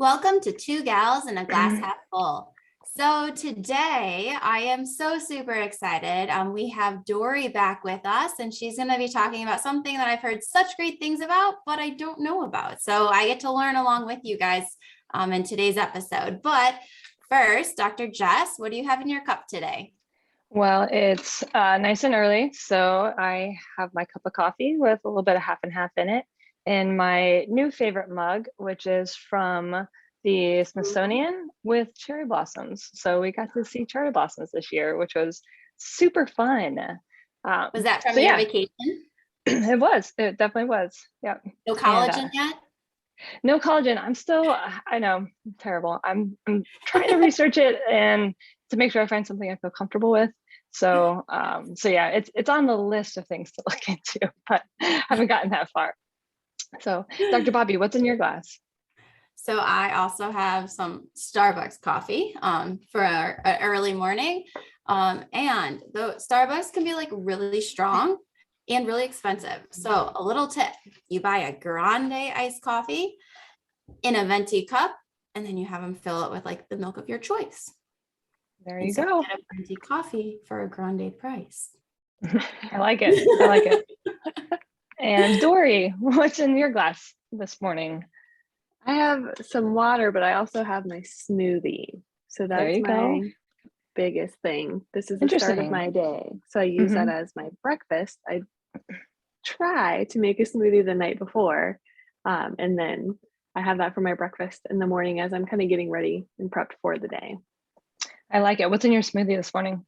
Welcome to Two Gals and a Glass Half Full. So today I am so super excited. We have Dory back with us, and she's going to be talking about something that I've heard such great things about, but I don't know about. So I get to learn along with you guys in today's episode. But first, Dr. Jess, what do you have in your cup today? Well, it's nice and early, so I have my cup of coffee with a little bit of half and half in it, and my new favorite mug, which is from the Smithsonian with cherry blossoms. So we got to see cherry blossoms this year, which was super fun. Was that from your vacation? It was. It definitely was. Yeah. No collagen yet? No collagen. I'm still, I know, terrible. I'm trying to research it and to make sure I find something I feel comfortable with. So yeah, it's on the list of things to look into, but haven't gotten that far. So Dr. Bobby, what's in your glass? So I also have some Starbucks coffee for an early morning. And the Starbucks can be like really strong and really expensive. So a little tip, you buy a grande iced coffee in a venti cup, and then you have them fill it with like the milk of your choice. There you go. Get a venti coffee for a grande price. I like it. I like it. And Dory, what's in your glass this morning? I have some water, but I also have my smoothie. So that's my biggest thing. This is the start of my day. So I use that as my breakfast. I try to make a smoothie the night before. And then I have that for my breakfast in the morning as I'm kind of getting ready and prepped for the day. I like it. What's in your smoothie this morning?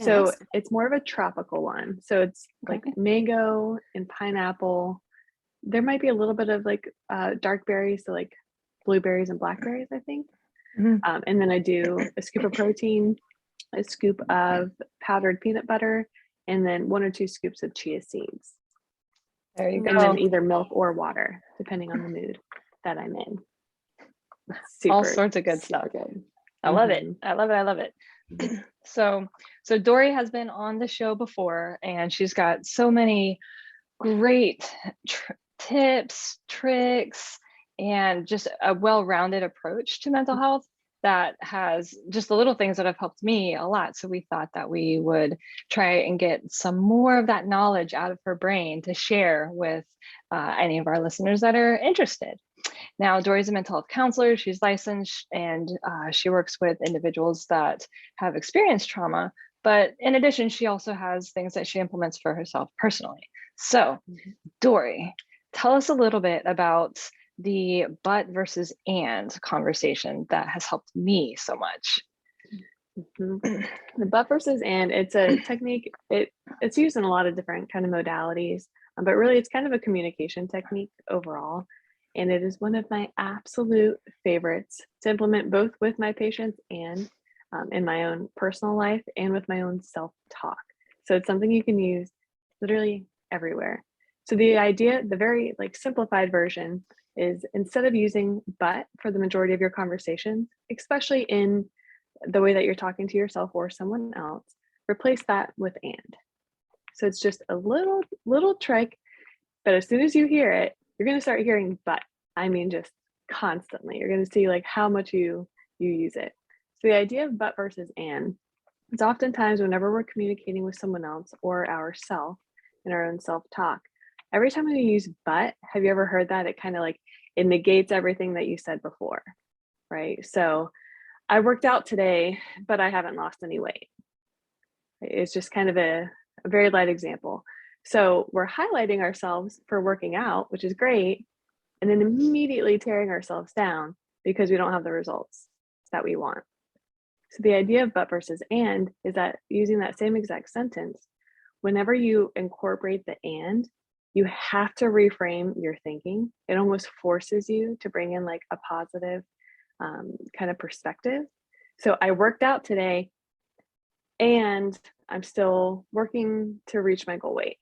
So it's more of a tropical one. So it's like mango and pineapple. There might be a little bit of like dark berries, so like blueberries and blackberries, I think. And then I do a scoop of protein, a scoop of powdered peanut butter, and then 1 or 2 scoops of chia seeds. There you go. And then either milk or water, depending on the mood that I'm in. All sorts of good stuff. Good. I love it. I love it. I love it. So Dory has been on the show before, and she's got so many great tips, tricks, and just a well-rounded approach to mental health that has just the little things that have helped me a lot. So we thought that we would try and get some more of that knowledge out of her brain to share with any of our listeners that are interested. Now, Dory's a mental health counselor. She's licensed, and she works with individuals that have experienced trauma. But in addition, she also has things that she implements for herself personally. So, Dory, tell us a little bit about the but versus and conversation that has helped me so much. The but versus and, it's a technique. It's used in a lot of different kind of modalities, but really it's kind of a communication technique overall. And it is one of my absolute favorites to implement both with my patients and in my own personal life and with my own self-talk. So it's something you can use literally everywhere. So the idea, the very like simplified version, is instead of using but for the majority of your conversations, especially in the way that you're talking to yourself or someone else, replace that with and. So it's just a little trick, but as soon as you hear it, you're going to start hearing but. I mean, just constantly. You're going to see like how much you use it. So the idea of but versus and is oftentimes whenever we're communicating with someone else or ourselves in our own self-talk, every time we use but, have you ever heard that? It kind of like, it negates everything that you said before, right? So I worked out today, but I haven't lost any weight. It's just kind of a very light example. So we're highlighting ourselves for working out, which is great, and then immediately tearing ourselves down because we don't have the results that we want. So the idea of but versus and is that using that same exact sentence, whenever you incorporate the and, you have to reframe your thinking. It almost forces you to bring in like a positive kind of perspective. So I worked out today and I'm still working to reach my goal weight.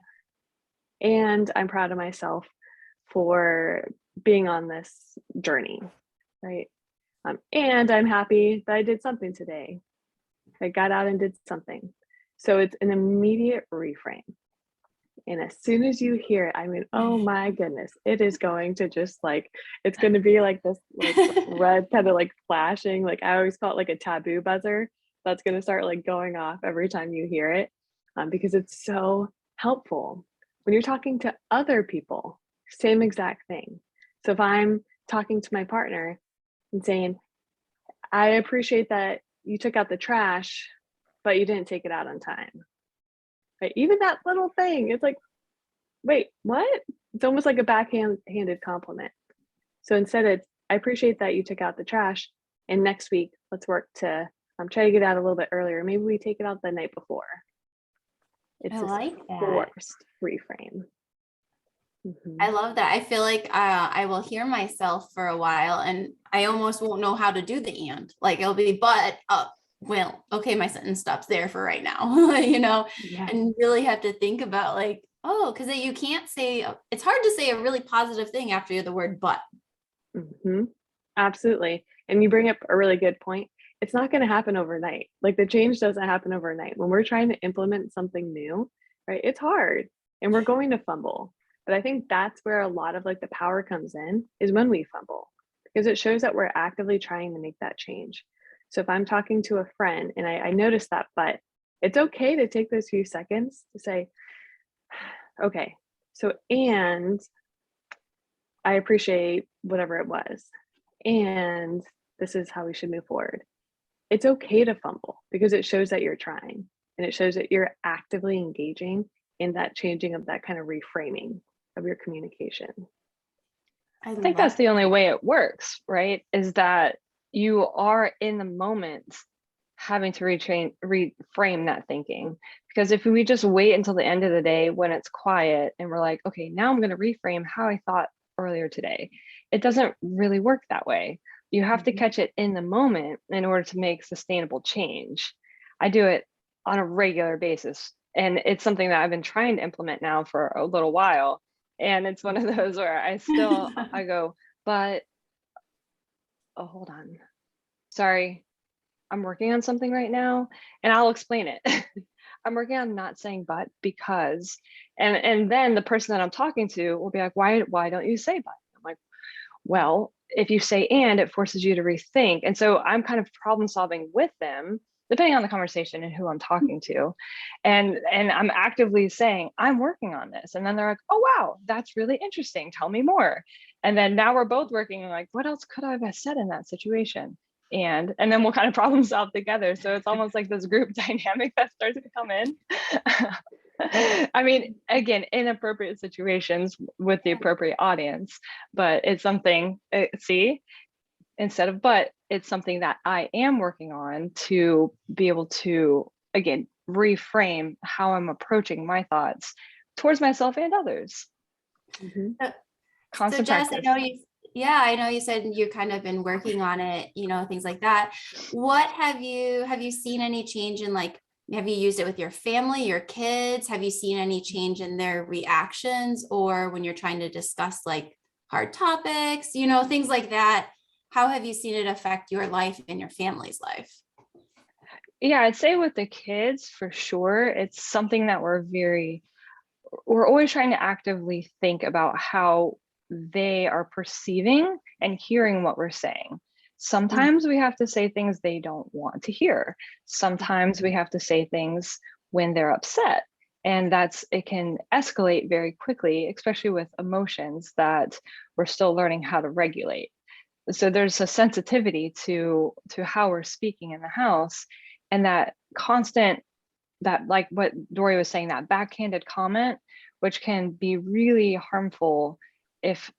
And I'm proud of myself for being on this journey, right? And I'm happy that I did something today. I got out and did something. So it's an immediate reframe. And as soon as you hear it, I mean, oh my goodness, it is going to just like, it's going to be like this like red kind of like flashing, like I always call it like a taboo buzzer that's going to start like going off every time you hear it, because it's so helpful. When you're talking to other people, same exact thing. So if I'm talking to my partner and saying, I appreciate that you took out the trash, but you didn't take it out on time. Right? Even that little thing, it's like, wait, what? It's almost like a backhanded compliment. So instead it's, I appreciate that you took out the trash, and next week, let's work to try to get out a little bit earlier. Maybe we take it out the night before. It's I this like that. forced reframe. I love that. I feel like I will hear myself for a while and I almost won't know how to do the and. Like it'll be but well, okay, my sentence stops there for right now, Yeah. and really have to think about like, oh, because you can't say, it's hard to say a really positive thing after the word but. Absolutely. And you bring up a really good point. It's not going to happen overnight. Like the change doesn't happen overnight. When we're trying to implement something new, right? It's hard and we're going to fumble. But I think that's where a lot of like the power comes in, is when we fumble, because it shows that we're actively trying to make that change. So if I'm talking to a friend and I notice that, but it's okay to take those few seconds to say, okay, so, and I appreciate whatever it was, and this is how we should move forward. It's okay to fumble because it shows that you're trying, and it shows that you're actively engaging in that changing of that kind of reframing of your communication. I think that's the only way it works, right? Is that you are in the moment having to reframe that thinking. Because if we just wait until the end of the day when it's quiet and we're like, okay, now I'm going to reframe how I thought earlier today, it doesn't really work that way. You have to catch it in the moment in order to make sustainable change. I do it on a regular basis, and it's something that I've been trying to implement now for a little while. And it's one of those where I go, but oh, hold on. Sorry, I'm working on something right now, and I'll explain it. I'm working on not saying but because, and then the person that I'm talking to will be like, why don't you say but? I'm like, well, if you say and, it forces you to rethink. And so I'm kind of problem solving with them, depending on the conversation and who I'm talking to. And I'm actively saying, I'm working on this. And then they're like, oh, wow, that's really interesting. Tell me more. And then now we're both working like, what else could I have said in that situation? And then we'll kind of problem solve together. So it's almost like this group dynamic that starts to come in. I mean, again, inappropriate situations with the appropriate audience, but it's something, see, instead of but, it's something that I am working on to be able to, again, reframe how I'm approaching my thoughts towards myself and others. So Jess, I know you said you kind of been working on it, things like that. What have you seen any change in, like, have you used it with your family, your kids? Have you seen any change in their reactions, or when you're trying to discuss like hard topics, things like that? How have you seen it affect your life and your family's life? Yeah, I'd say with the kids, for sure, it's something that we're always trying to actively think about how they are perceiving and hearing what we're saying. Sometimes we have to say things they don't want to hear. Sometimes we have to say things when they're upset. And it can escalate very quickly, especially with emotions that we're still learning how to regulate. So there's a sensitivity to how we're speaking in the house, and that constant, that, like what Dory was saying, that backhanded comment, which can be really harmful if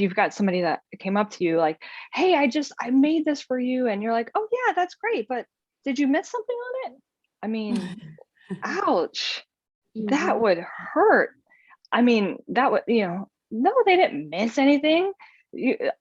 you've got somebody that came up to you like, hey, I made this for you, and you're like, oh yeah, that's great, but did you miss something on it? I mean, ouch, that would hurt. I mean, that would, no, they didn't miss anything.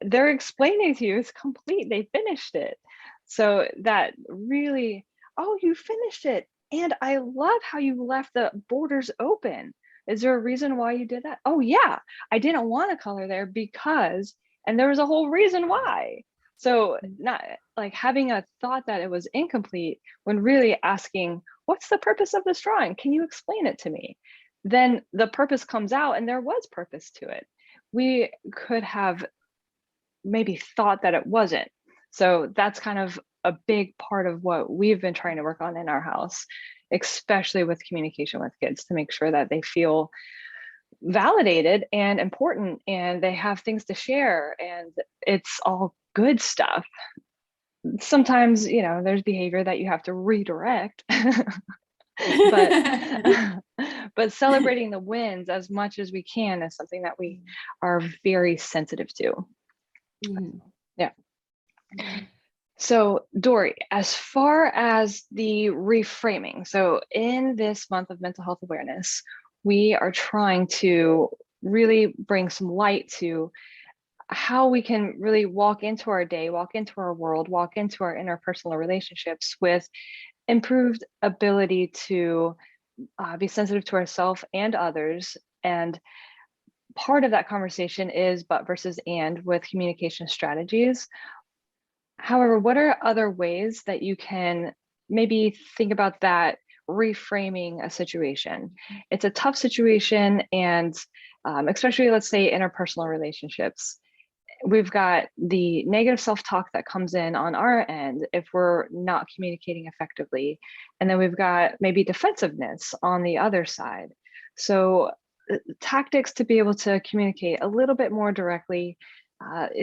They're explaining to you it's complete, they finished it. So that really, oh, you finished it, and I love how you left the borders open. Is there a reason why you did that? Oh yeah, I didn't want to color there because, and there was a whole reason why. So not like having a thought that it was incomplete when really asking, what's the purpose of this drawing? Can you explain it to me? then the purpose comes out and there was purpose to it. We could have maybe thought that it wasn't. So that's kind of a big part of what we've been trying to work on in our house, especially with communication with kids, to make sure that they feel validated and important and they have things to share and it's all good stuff. Sometimes, there's behavior that you have to redirect, but celebrating the wins as much as we can is something that we are very sensitive to. Yeah. So Dory, as far as the reframing, so in this month of mental health awareness, we are trying to really bring some light to how we can really walk into our day, walk into our world, walk into our interpersonal relationships with improved ability to be sensitive to ourselves and others. And part of that conversation is but versus and with communication strategies. However, what are other ways that you can maybe think about that reframing a situation? It's a tough situation, and especially, let's say, interpersonal relationships. We've got the negative self-talk that comes in on our end if we're not communicating effectively. And then we've got maybe defensiveness on the other side. So tactics to be able to communicate a little bit more directly.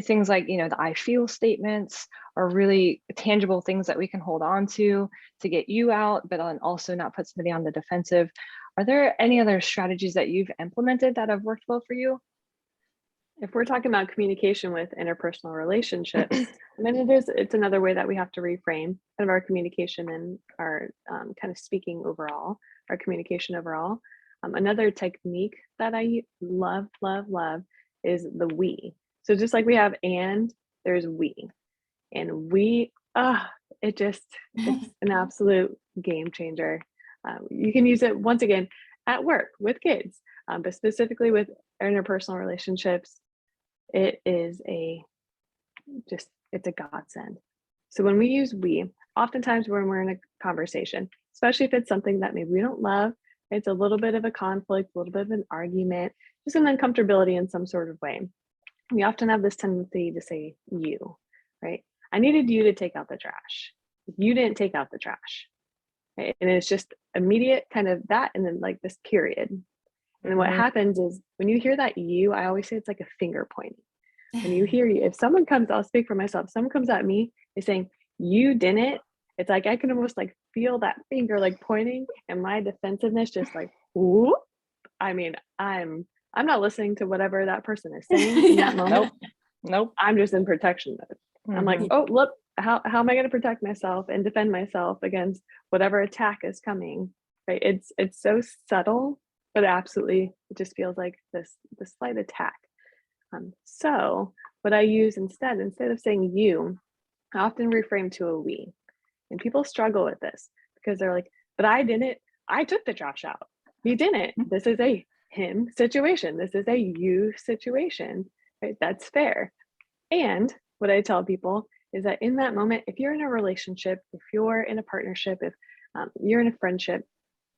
Things like, the I feel statements are really tangible things that we can hold on to get you out, but also not put somebody on the defensive. Are there any other strategies that you've implemented that have worked well for you? If we're talking about communication with interpersonal relationships, it's another way that we have to reframe kind of our communication and our kind of speaking overall, our communication overall. Another technique that I love is the we. So just like we have and, there's we. And we, it's an absolute game changer. You can use it once again at work with kids, but specifically with interpersonal relationships. It is it's a godsend. So when we use we, oftentimes when we're in a conversation, especially if it's something that maybe we don't love, it's a little bit of a conflict, a little bit of an argument, just an uncomfortability in some sort of way. We often have this tendency to say you, right? I needed you to take out the trash. You didn't take out the trash. Right? And it's just immediate kind of that, and then like this period. And then what happens is when you hear that you, I always say it's like a finger pointing. When you hear you, if someone comes, I'll speak for myself, someone comes at me, is saying, you didn't, it's like I can almost like feel that finger like pointing, and my defensiveness just like, whoop. I mean, I'm not listening to whatever that person is saying in that moment. Nope. I'm just in protection mode. I'm like, oh, look, how am I going to protect myself and defend myself against whatever attack is coming? Right? It's so subtle, but absolutely, it just feels like this slight attack. So what I use instead of saying you, I often reframe to a we. And people struggle with this because they're like, but I didn't, I took the trash out. You didn't. This is a him situation. This is a you situation. Right? That's fair. And what I tell people is that in that moment, if you're in a relationship, if you're in a partnership, if you're in a friendship,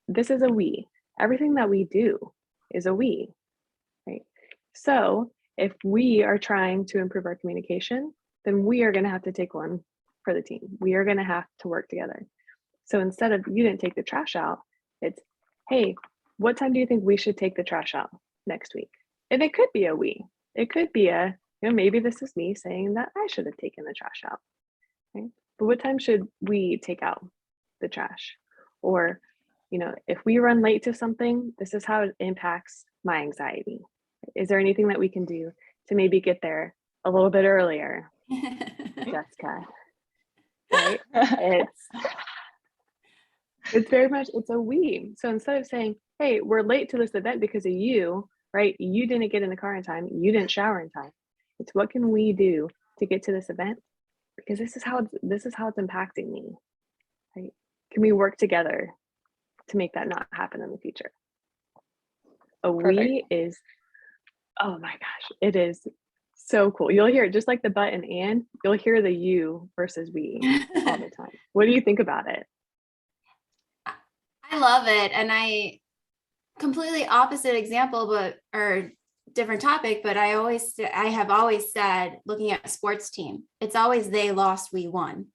this is a we. Everything that we do is a we, right? So if we are trying to improve our communication, then we are going to have to take one for the team. We are going to have to work together. So instead of you didn't take the trash out, it's, hey, what time do you think we should take the trash out next week? And it could be a we. It could be maybe this is me saying that I should have taken the trash out. Right? But what time should we take out the trash? Or, if we run late to something, this is how it impacts my anxiety. Is there anything that we can do to maybe get there a little bit earlier? Jessica, right? It's very much, it's a we. So instead of saying, hey, we're late to this event because of you, right? You didn't get in the car in time. You didn't shower in time. It's what can we do to get to this event? Because this is how it's impacting me, right? Can we work together to make that not happen in the future? A we is, oh my gosh, it is so cool. You'll hear it just like the but and you'll hear the you versus we all the time. What do you think about it? I love it. And I completely opposite example, or different topic, but I have always said, looking at sports team, it's always they lost, we won.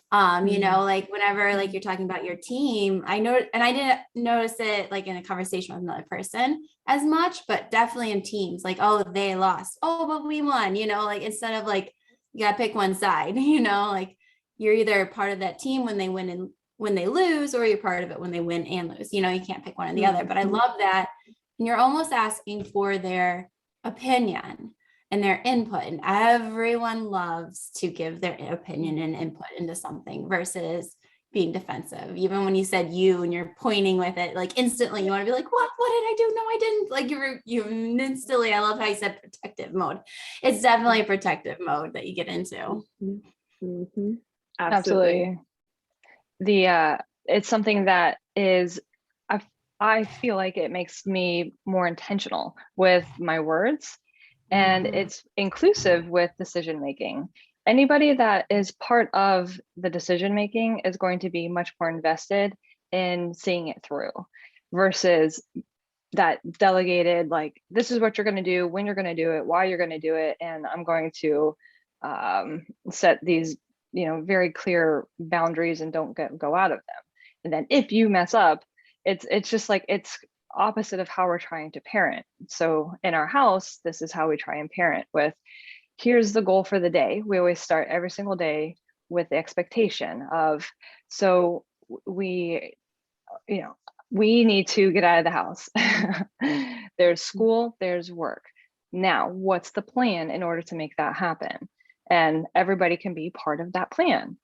Like whenever like you're talking about your team, I know, and I didn't notice it like in a conversation with another person as much, but definitely in teams, like, oh, they lost, oh, but we won, like instead of like, you gotta pick one side, like you're either part of that team when they win and when they lose, or you're part of it when they win and lose, you can't pick one or the other. But I love that. And you're almost asking for their opinion and their input, and everyone loves to give their opinion and input into something versus being defensive. Even when you said you and you're pointing with it, like instantly you want to be like, what did I do? No, I didn't. Like you instantly, I love how you said protective mode. It's definitely a protective mode that you get into. Mm-hmm. Absolutely. It's something that is, I feel like it makes me more intentional with my words, and it's inclusive with decision making. Anybody that is part of the decision making is going to be much more invested in seeing it through versus that delegated, like, this is what you're going to do, when you're going to do it, why you're going to do it, and I'm going to set these very clear boundaries and don't go out of them. And then if you mess up, it's just like, it's opposite of how we're trying to parent. So in our house, this is how we try and parent with, here's the goal for the day. We always start every single day with the expectation of, so we need to get out of the house. There's school, there's work. Now, what's the plan in order to make that happen? And everybody can be part of that plan.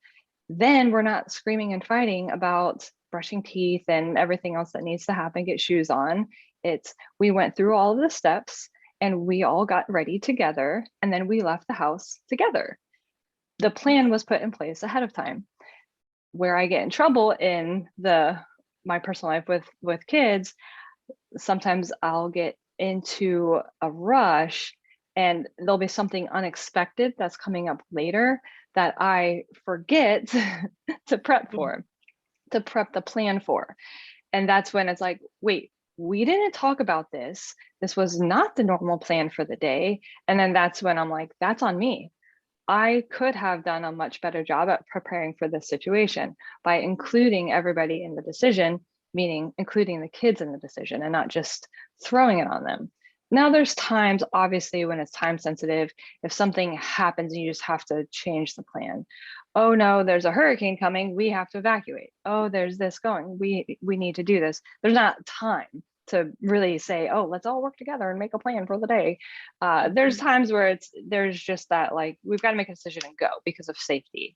Then we're not screaming and fighting about brushing teeth and everything else that needs to happen, get shoes on. We went through all of the steps and we all got ready together, and then we left the house together. The plan was put in place ahead of time. Where I get in trouble in my personal life with kids, sometimes I'll get into a rush and there'll be something unexpected that's coming up later that I forget to prep the plan for. And that's when it's like, wait, we didn't talk about this. This was not the normal plan for the day. And then that's when I'm like, that's on me. I could have done a much better job at preparing for this situation by including everybody in the decision, meaning including the kids in the decision and not just throwing it on them. Now, there's times, obviously, when it's time sensitive, if something happens and you just have to change the plan. Oh no, there's a hurricane coming, we have to evacuate. Oh, there's this going, we need to do this. There's not time to really say, oh, let's all work together and make a plan for the day. There's times where there's just that, like, we've got to make a decision and go because of safety.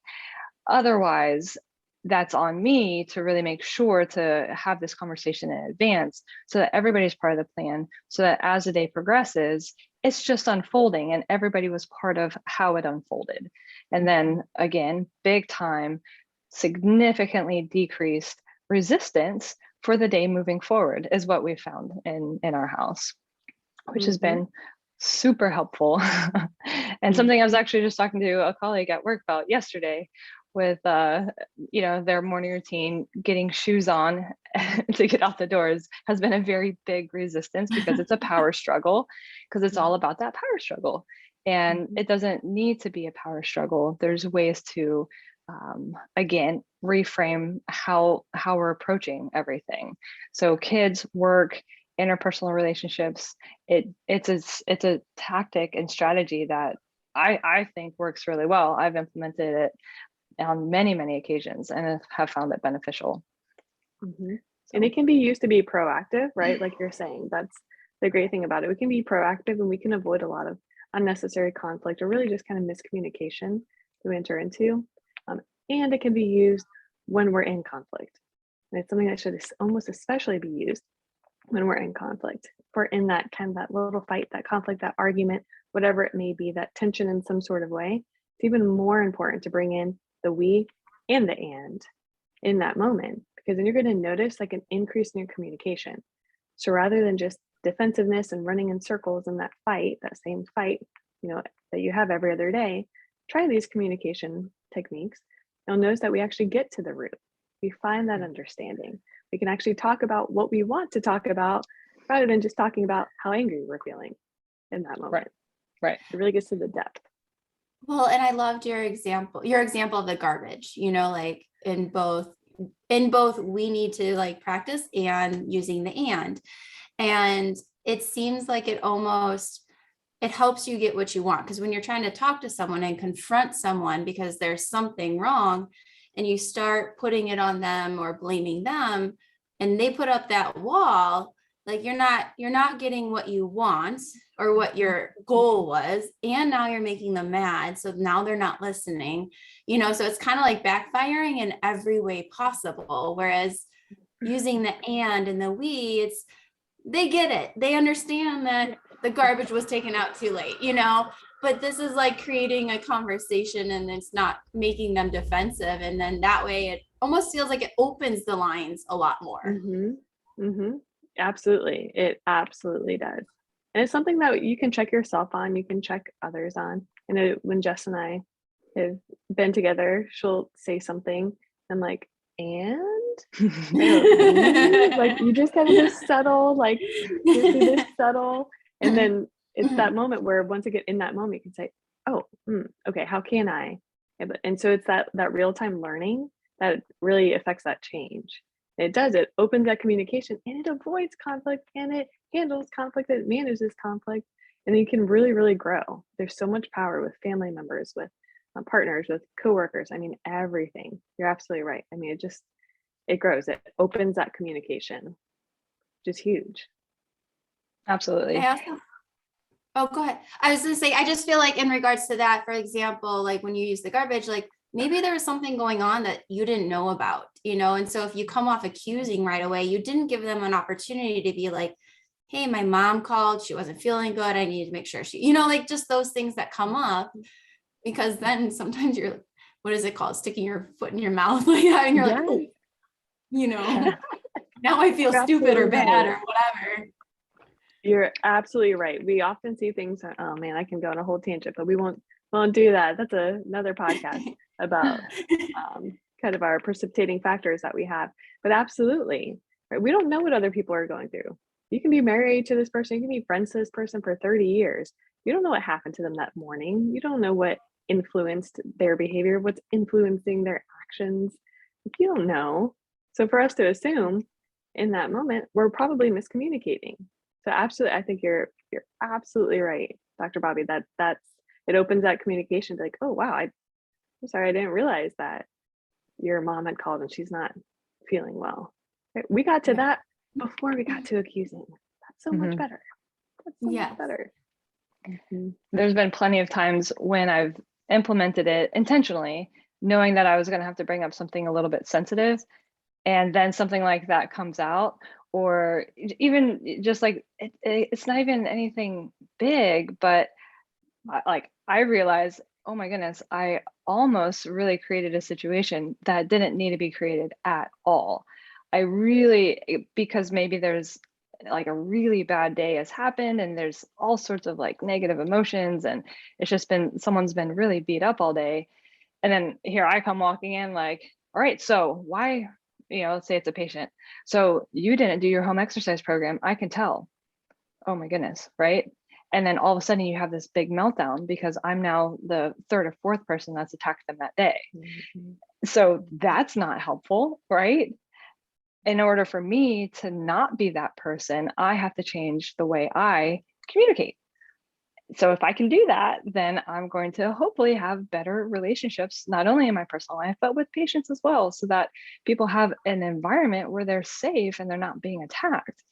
Otherwise, that's on me to really make sure to have this conversation in advance so that everybody's part of the plan, so that as the day progresses, it's just unfolding and everybody was part of how it unfolded. And then again, big time, significantly decreased resistance for the day moving forward is what we found in our house, which has been super helpful. And something I was actually just talking to a colleague at work about yesterday with their morning routine, getting shoes on to get out the doors has been a very big resistance because it's a power struggle, because it's all about that power struggle. And it doesn't need to be a power struggle. There's ways to again, reframe how we're approaching everything. So kids, work, interpersonal relationships, it's a tactic and strategy that I think works really well. I've implemented it on many, many occasions and have found it beneficial. And it can be used to be proactive, right? Like you're saying, that's the great thing about it. We can be proactive and we can avoid a lot of unnecessary conflict or really just kind of miscommunication to enter into. And it can be used when we're in conflict. And it's something that should almost especially be used when we're in conflict. If we're in that kind of that little fight, that conflict, that argument, whatever it may be, that tension in some sort of way, it's even more important to bring in the we and the and in that moment, because then you're going to notice like an increase in your communication. So rather than just defensiveness and running in circles in that fight, that same fight, that you have every other day, try these communication techniques. You'll notice that we actually get to the root. We find that understanding. We can actually talk about what we want to talk about rather than just talking about how angry we're feeling in that moment. Right. It really gets to the depth. Well, and I loved your example of the garbage, like in both we need to like practice and using the and it seems like it helps you get what you want. Because when you're trying to talk to someone and confront someone because there's something wrong and you start putting it on them or blaming them and they put up that wall, like you're not getting what you want or what your goal was. And now you're making them mad. So now they're not listening, so it's kind of like backfiring in every way possible. Whereas using the and the we, they get it. They understand that the garbage was taken out too late, but this is like creating a conversation and it's not making them defensive. And then that way it almost feels like it opens the lines a lot more. Mm-hmm. Mm-hmm. Absolutely. It absolutely does. And it's something that you can check yourself on, you can check others on. I know when Jess and I have been together, she'll say something. I'm like, and like you just kind of this subtle, like this subtle, and then it's that moment where once again in that moment you can say, oh, okay, how can I? And so it's that real-time learning that really affects that change. It does, it opens that communication and it avoids conflict and it handles conflict, it manages conflict, and you can really, really grow. There's so much power with family members, with partners, with coworkers. I mean, everything. You're absolutely right. I mean, it grows, it opens that communication, which is huge. Absolutely. Oh, go ahead. I was going to say, I just feel like in regards to that, for example, like when you use the garbage, like maybe there was something going on that you didn't know about, and so if you come off accusing right away, you didn't give them an opportunity to be like, hey, my mom called, she wasn't feeling good, I needed to make sure she, like just those things that come up, because then sometimes you're, what is it called? Sticking your foot in your mouth like that, and you're like, oh, now I feel stupid or bad or whatever. You're absolutely right. We often see things, oh man, I can go on a whole tangent, but we won't do that. That's another podcast about kind of our precipitating factors that we have. But absolutely, right? We don't know what other people are going through. You can be married to this person, you can be friends to this person for 30 years. You don't know what happened to them that morning. You don't know what influenced their behavior, what's influencing their actions. You don't know. So for us to assume in that moment, we're probably miscommunicating. So absolutely, I think you're absolutely right, Dr. Bobby, that's it opens that communication to like, oh wow, I'm sorry, I didn't realize that your mom had called and she's not feeling well. Right? We got to that before we got to accusing. That's so much better. That's so much better. There's been plenty of times when I've implemented it intentionally, knowing that I was going to have to bring up something a little bit sensitive, and then something like that comes out, or even just like it's not even anything big, but like I realized, oh my goodness, I almost really created a situation that didn't need to be created at all. Because maybe there's like a really bad day has happened and there's all sorts of like negative emotions, and it's just someone's been really beat up all day. And then here I come walking in like, all right, so why, let's say it's a patient. So you didn't do your home exercise program. I can tell. Oh my goodness, right? And then all of a sudden you have this big meltdown because I'm now the third or fourth person that's attacked them that day. So that's not helpful, right? In order for me to not be that person, I have to change the way I communicate. So if I can do that, then I'm going to hopefully have better relationships, not only in my personal life, but with patients as well, so that people have an environment where they're safe and they're not being attacked.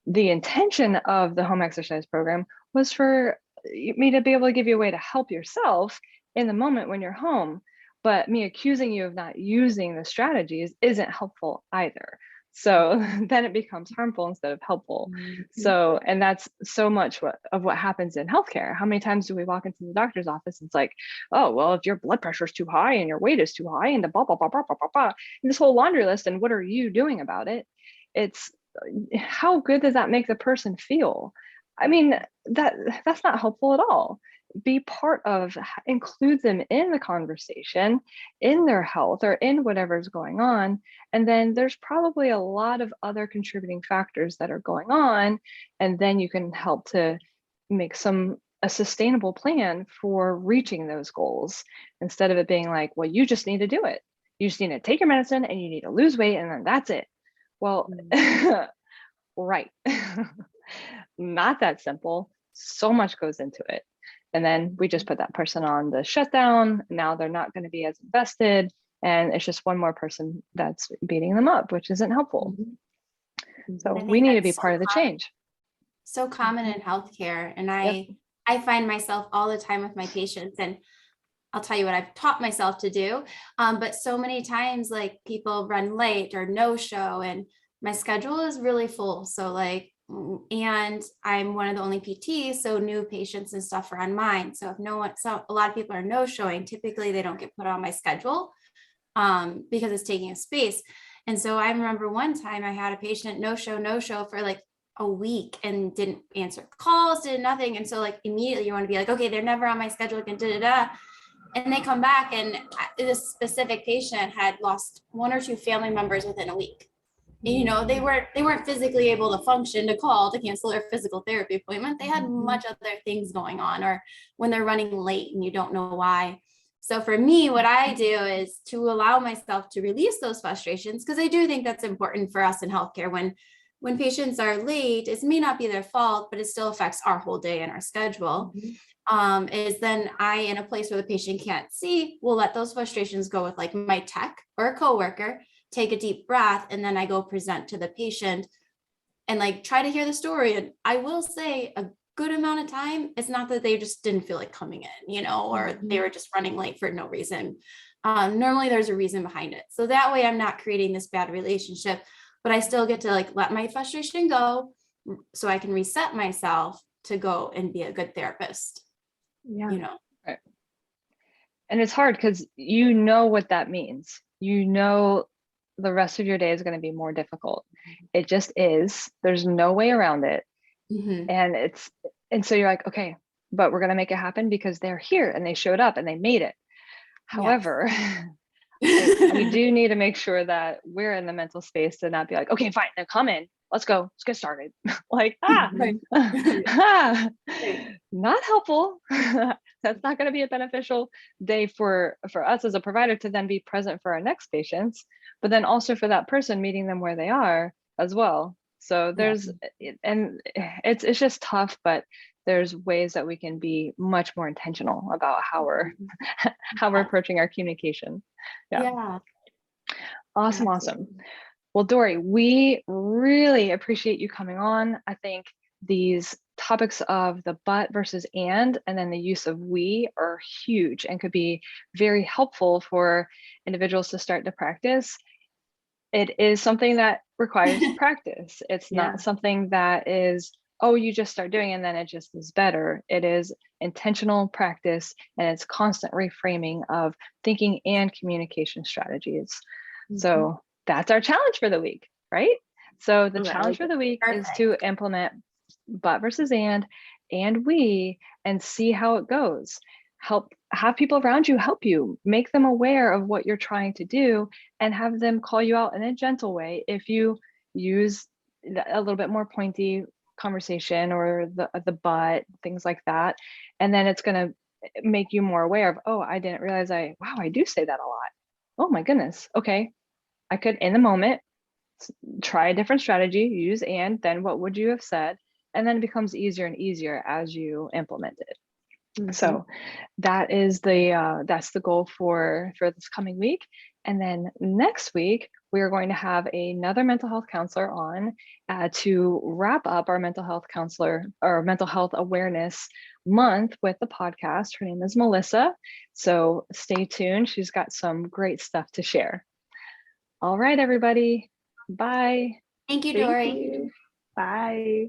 The intention of the home exercise program was for me to be able to give you a way to help yourself in the moment when you're home, but me accusing you of not using the strategies isn't helpful either. So then it becomes harmful instead of helpful. So, and that's so much of what happens in healthcare. How many times do we walk into the doctor's office and it's like, oh, well, if your blood pressure is too high and your weight is too high and the blah, blah, blah, blah, blah, blah, blah, and this whole laundry list, and what are you doing about it? It's how good does that make the person feel? I mean, that's not helpful at all. be part of, include them in the conversation, in their health or in whatever's going on. And then there's probably a lot of other contributing factors that are going on. And then you can help to make a sustainable plan for reaching those goals, instead of it being like, well, you just need to do it. You just need to take your medicine and you need to lose weight and then that's it. Well, right. Not that simple. So much goes into it. And then we just put that person on the shutdown. Now they're not going to be as invested. And it's just one more person that's beating them up, which isn't helpful. So we need to be part of the change. So common in healthcare. And I find myself all the time with my patients, and I'll tell you what I've taught myself to do. But so many times, like, people run late or no show, and my schedule is really full. So like, and I'm one of the only PTs, so new patients and stuff are on mine. So if a lot of people are no showing, typically they don't get put on my schedule because it's taking a space. And so I remember one time I had a patient no show for like a week and didn't answer calls, did nothing. And so like immediately you want to be like, okay, they're never on my schedule again, and they come back, and this specific patient had lost 1 or 2 family members within a week. You know, they weren't physically able to function to call to cancel their physical therapy appointment. They had much other things going on, or when they're running late and you don't know why. So for me, what I do is to allow myself to release those frustrations, because I do think that's important for us in healthcare. When patients are late, it may not be their fault, but it still affects our whole day and our schedule. Is then I, in a place where the patient can't see, will let those frustrations go with like my tech or a coworker, take a deep breath, and then I go present to the patient and like try to hear the story. And I will say a good amount of time, it's not that they just didn't feel like coming in, you know, or they were just running late for no reason. Normally there's a reason behind it. So that way I'm not creating this bad relationship, but I still get to like let my frustration go so I can reset myself to go and be a good therapist. Yeah. You know. Right. And it's hard because you know what that means. You know the rest of your day is going to be more difficult. It just is. There's no way around it. And so you're like, okay, but we're going to make it happen because they're here and they showed up and they made it. However, we do need to make sure that we're in the mental space to not be like, okay, fine, now come in, let's go, let's get started. Like, not helpful. That's not going to be a beneficial day for us as a provider to then be present for our next patients, but then also for that person, meeting them where they are as well. So there's, and it's just tough, but there's ways that we can be much more intentional about how we're approaching our communication. Yeah. Awesome. Well, Dory, we really appreciate you coming on. I think these topics of the but versus and then the use of we are huge and could be very helpful for individuals to start to practice. It is something that requires practice. It's not something that is, oh, you just start doing it and then it just is better. It is intentional practice, and it's constant reframing of thinking and communication strategies. So that's our challenge for the week, right? So the challenge for the week is to implement but versus and we, and see how it goes. Have people around you help you, make them aware of what you're trying to do, and have them call you out in a gentle way if you use a little bit more pointy conversation or the but, things like that. And then it's going to make you more aware of, oh, I didn't realize I do say that a lot. Oh my goodness. Okay. I could, in the moment, try a different strategy, use and, then what would you have said? And then it becomes easier and easier as you implement it. So that is that's the goal for this coming week. And then next week, we are going to have another mental health counselor on to wrap up our mental health counselor or mental health awareness month with the podcast. Her name is Melissa. So stay tuned. She's got some great stuff to share. All right, everybody. Bye. Thank you, Dory. Thank you. Bye.